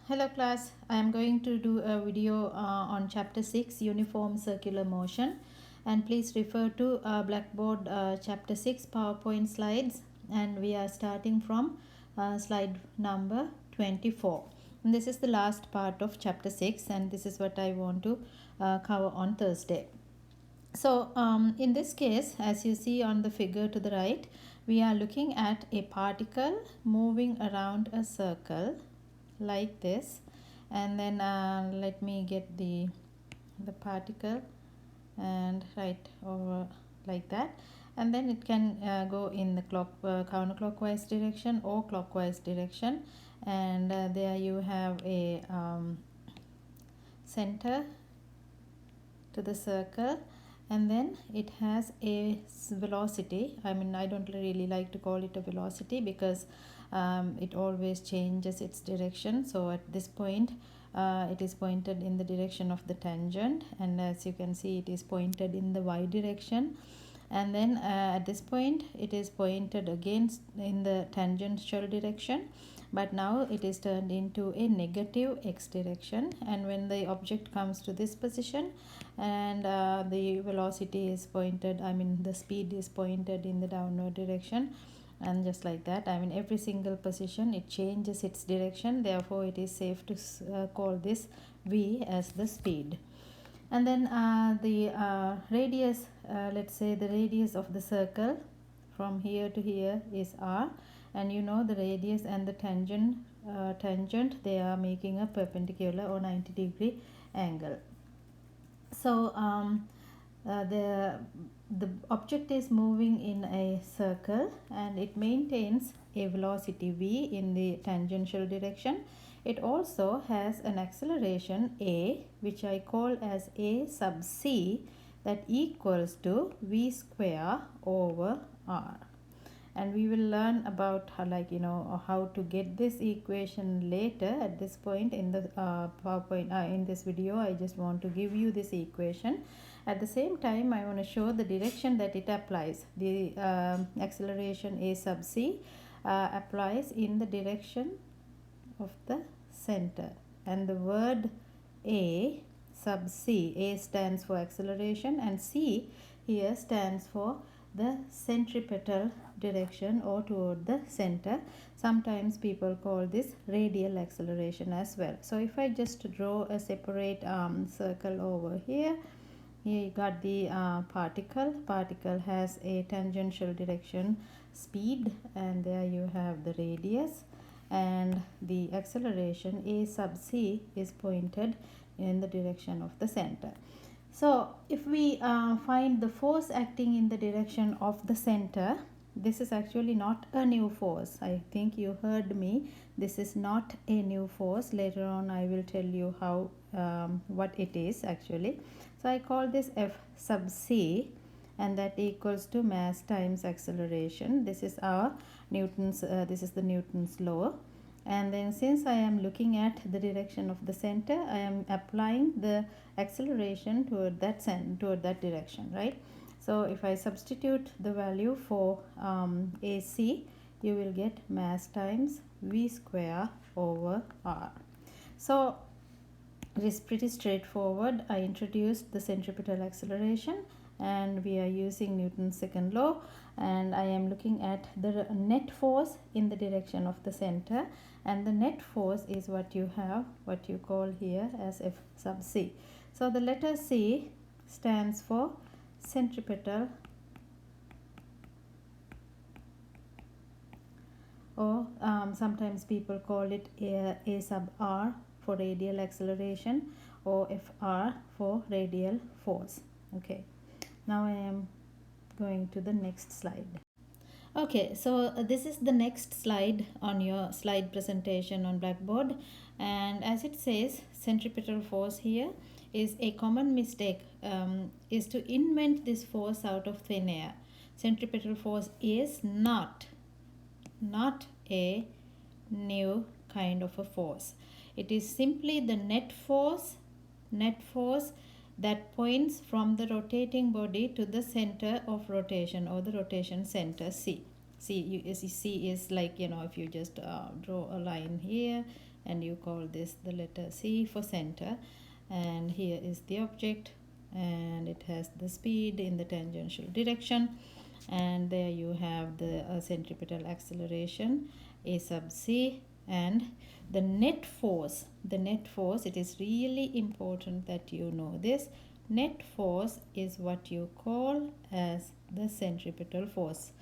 Hello class, I am going to do a video on chapter 6 uniform circular motion, and please refer to Blackboard chapter 6 PowerPoint slides, and we are starting from slide number 24. And this is the last part of chapter 6, and this is what I want to cover on Thursday. So in this case, as you see on the figure to the right, we are looking at a particle moving around a circle like this, and then let me get the particle and write over like that, and then it can go in the counterclockwise direction or clockwise direction, and there you have a center to the circle, and then it has a velocity. I don't really like to call it a velocity because it always changes its direction. So at this point it is pointed in the direction of the tangent, and as you can see it is pointed in the y direction, and then at this point it is pointed against in the tangential direction, but now it is turned into a negative x direction, and when the object comes to this position and the velocity is pointed, the speed is pointed in the downward direction, and just like that, every single position it changes its direction. Therefore it is safe to call this v as the speed. And then the radius, let's say the radius of the circle from here to here is r, and you know the radius and the tangent they are making a perpendicular or 90-degree angle. So the object is moving in a circle, and it maintains a velocity v in the tangential direction. It also has an acceleration a, which I call as a sub c, that equals to v square over r. And we will learn about how to get this equation later. At this point in the PowerPoint, in this video I just want to give you this equation. At the same time I want to show the direction that it applies. The acceleration a sub c applies in the direction of the center, and the word a sub c, a stands for acceleration and c here stands for the centripetal direction or toward the center. Sometimes people call this radial acceleration as well. So if I just draw a separate circle over here, you got the particle has a tangential direction speed, and there you have the radius, and the acceleration a sub c is pointed in the direction of the center. So if we find the force acting in the direction of the center, this is actually not a new force. I think you heard me. This is not a new force. Later on I will tell you how what it is actually. So I call this F sub c, and that equals to mass times acceleration. This is our Newton's this is the Newton's law. And then since I am looking at the direction of the center, I am applying the acceleration toward that direction, right? So if I substitute the value for AC, you will get mass times v square over r. So it is pretty straightforward. I introduced the centripetal acceleration, and we are using Newton's second law, and I am looking at the net force in the direction of the center, and the net force is what you call here as F sub c. So the letter C stands for centripetal, or sometimes people call it a sub r for radial acceleration, or Fr for radial force. Okay, now I am going to the next slide. Okay, so this is the next slide on your slide presentation on Blackboard, and as it says, centripetal force here is a common mistake is to invent this force out of thin air. Centripetal force is not a new kind of a force. It is simply the net force that points from the rotating body to the center of rotation, or the rotation center C. C is like, if you just draw a line here, and you call this the letter C for center. And here is the object, and it has the speed in the tangential direction, and there you have the centripetal acceleration A sub C, and the net force. It is really important that you know this. Net force is what you call as the centripetal force.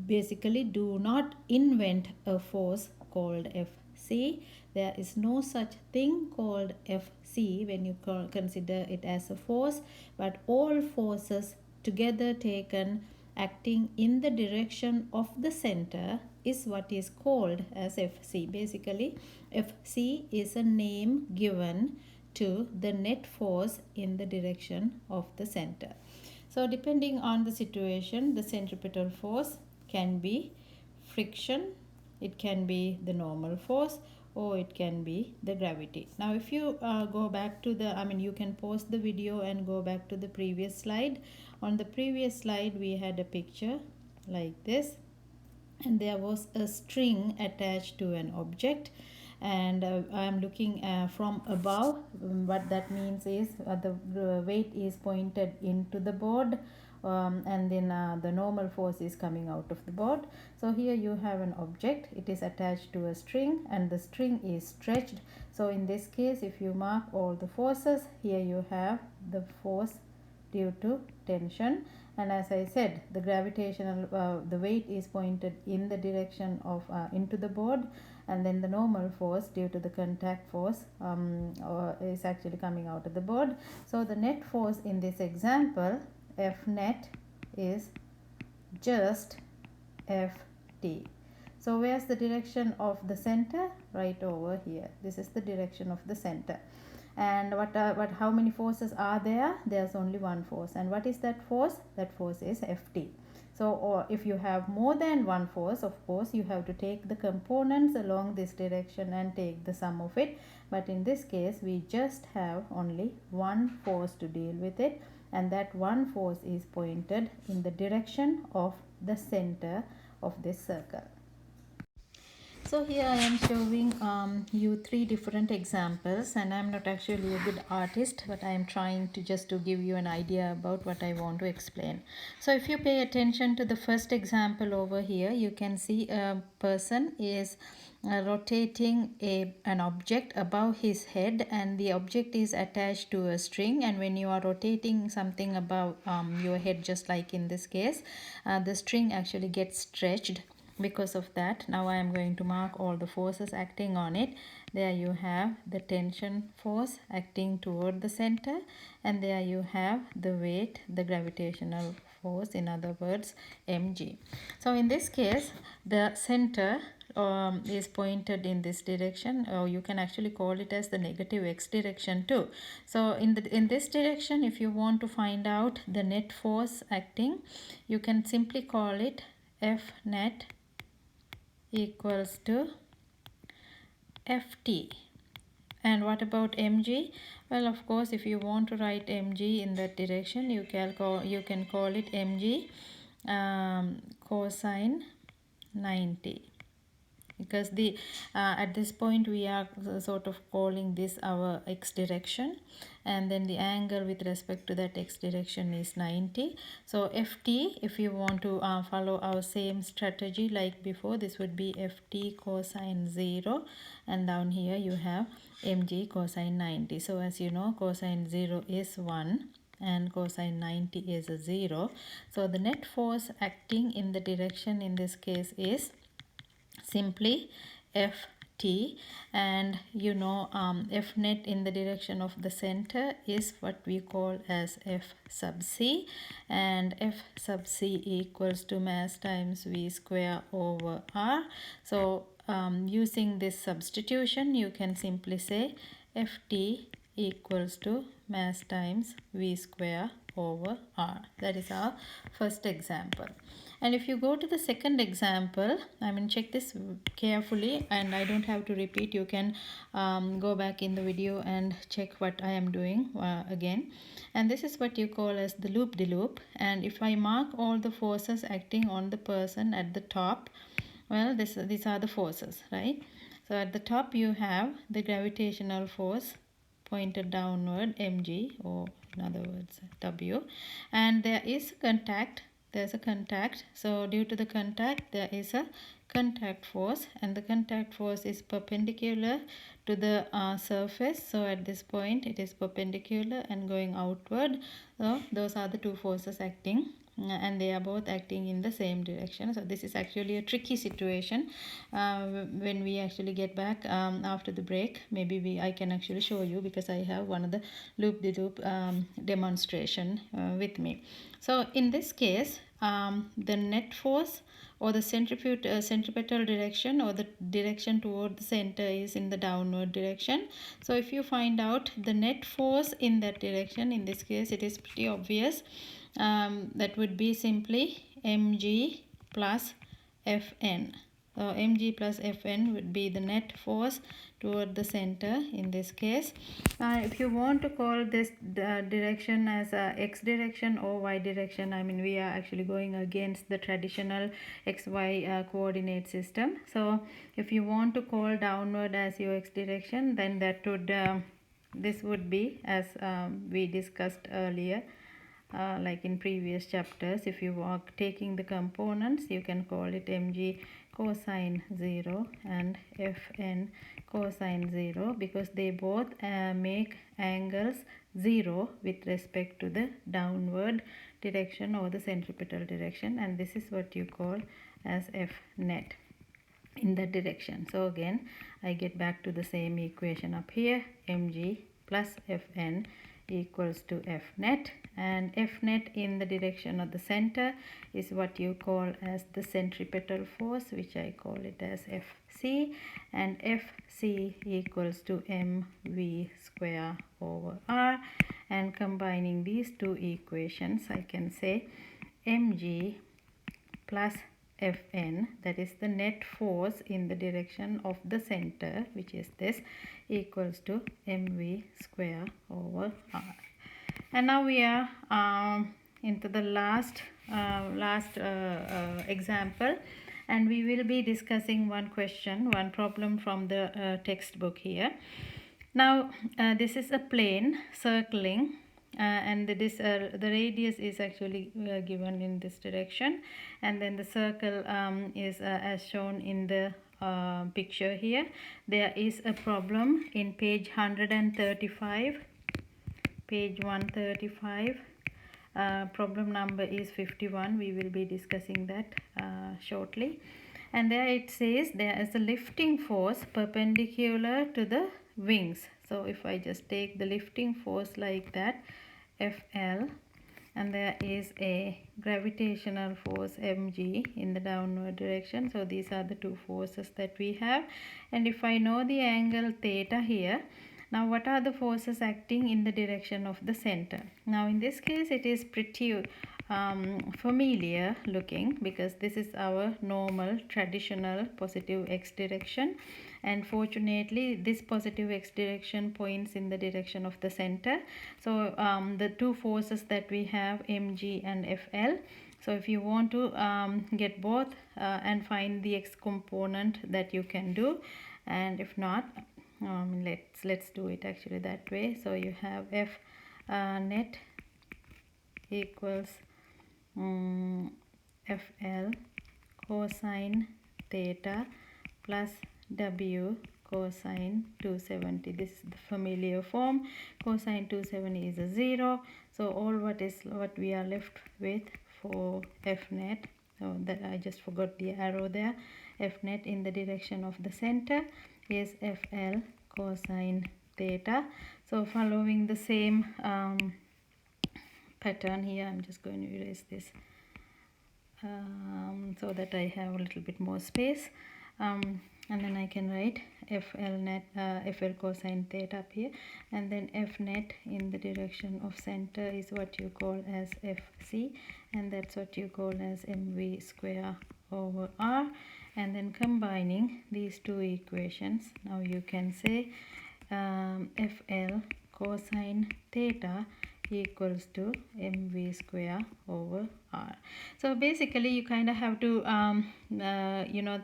Basically, do not invent a force called Fc. There is no such thing called Fc when you consider it as a force, but all forces together taken acting in the direction of the center is what is called as Fc. Basically, Fc is a name given to the net force in the direction of the center. So depending on the situation, the centripetal force can be friction, it can be the normal force, or it can be the gravity. Now if you go back to the, you can pause the video and go back to the previous slide. On the previous slide we had a picture like this, and there was a string attached to an object, and I am looking from above. What that means is the weight is pointed into the board, and then the normal force is coming out of the board. So here you have an object, it is attached to a string, and the string is stretched. So in this case, if you mark all the forces, here you have the force due to tension, and as I said, the gravitational the weight is pointed in the direction of into the board, and then the normal force due to the contact force is actually coming out of the board. So the net force in this example, F net, is just Ft. So where's the direction of the center? Right over here. This is the direction of the center. And how many forces are there? There's only one force. And what is that force? That force is Ft. So, or if you have more than one force, of course, you have to take the components along this direction and take the sum of it. But in this case, we just have only one force to deal with it, and that one force is pointed in the direction of the center of this circle. So here I am showing you three different examples, and I'm not actually a good artist, but I am trying to just to give you an idea about what I want to explain. So if you pay attention to the first example over here, you can see a person is rotating an object above his head, and the object is attached to a string. And when you are rotating something above your head, just like in this case, the string actually gets stretched. Because of that, now I am going to mark all the forces acting on it. There you have the tension force acting toward the center, and there you have the weight, the gravitational force, in other words mg. So in this case, the center is pointed in this direction, or you can actually call it as the negative x direction too. So in this direction, if you want to find out the net force acting, you can simply call it F net equals to Ft. And what about mg? Well, of course, if you want to write mg in that direction, you can call it mg cosine 90, because the at this point we are sort of calling this our x direction, and then the angle with respect to that x direction is 90. So Ft, if you want to follow our same strategy like before, this would be Ft cosine 0, and down here you have mg cosine 90. So as you know, cosine 0 is 1 and cosine 90 is a 0. So the net force acting in the direction in this case is simply Ft, and you know F net in the direction of the center is what we call as F sub c, and F sub c equals to mass times v square over r. So using this substitution, you can simply say Ft equals to mass times v square over r. That is our first example. And if you go to the second example, check this carefully, and I don't have to repeat. You can go back in the video and check what I am doing again. And this is what you call as the loop-de-loop. And if I mark all the forces acting on the person at the top, well, these are the forces, right? So at the top you have the gravitational force pointed downward, mg, or in other words W, and there is a contact. There's a contact. So due to the contact there is a contact force, and the contact force is perpendicular to the surface. So at this point it is perpendicular and going outward. So those are the two forces acting, and they are both acting in the same direction. So this is actually a tricky situation. When we actually get back after the break, maybe I can actually show you, because I have one of the loop-de-loop demonstration with me. So in this case, the net force or the centripetal direction, or the direction toward the center, is in the downward direction. So if you find out the net force in that direction, in this case it is pretty obvious. That would be simply mg plus Fn. So mg plus Fn would be the net force toward the center in this case. If you want to call this direction as x direction or y direction, I mean we are actually going against the traditional xy coordinate system. So if you want to call downward as your x direction, then that would this would be, as we discussed earlier, like in previous chapters, if you are taking the components, you can call it mg cosine 0 and Fn cosine 0, because they both make angles 0 with respect to the downward direction or the centripetal direction, and this is what you call as F net in that direction. So again I get back to the same equation up here, mg plus Fn equals to F net, and F net in the direction of the center is what you call as the centripetal force, which I call it as Fc, and Fc equals to mv square over r, and combining these two equations I can say mg plus Fn, that is the net force in the direction of the center, which is this, equals to mv square over r. And now we are into the last example, and we will be discussing one problem from the textbook here. Now this is a plane circling, and the radius is actually given in this direction, and then the circle is as shown in the picture here. There is a problem in page 135, page 135. Problem number is 51. We will be discussing that shortly. And there it says there is a lifting force perpendicular to the wings. So if I just take the lifting force like that, Fl, and there is a gravitational force mg in the downward direction. So these are the two forces that we have, and if I know the angle theta here, now what are the forces acting in the direction of the center? Now in this case it is pretty familiar looking, because this is our normal traditional positive x direction, and fortunately this positive x direction points in the direction of the center. So the two forces that we have, mg and Fl, so if you want to get both and find the x component, that you can do, and if not, let's do it actually that way. So you have F net equals Fl cosine theta plus W cosine 270. This is the familiar form. Cosine 270 is a 0. So all what we are left with for F net, so that I just forgot the arrow there, F net in the direction of the center is Fl cosine theta. So following the same pattern here, I'm just going to erase this so that I have a little bit more space, and then I can write Fl cosine theta up here, and then F net in the direction of center is what you call as Fc, and that's what you call as mv square over r. And then combining these two equations, now you can say Fl cosine theta equals to mv square over r. So basically you kind of have to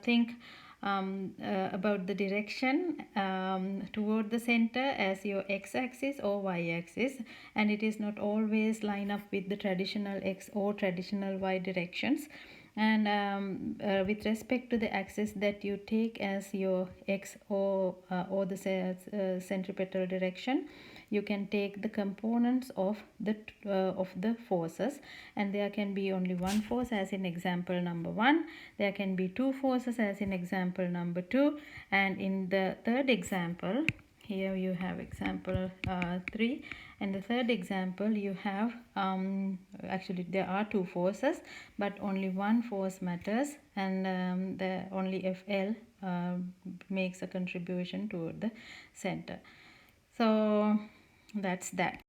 think about the direction toward the center as your x-axis or y-axis, and it is not always line up with the traditional x or traditional y directions. And with respect to the axis that you take as your x or the centripetal direction, you can take the components of the forces, and there can be only one force as in example number 1, there can be two forces as in example number 2, and in the third example, here you have example 3, and the third example you have actually there are two forces, but only one force matters, and the only FL makes a contribution toward the center. So that's that.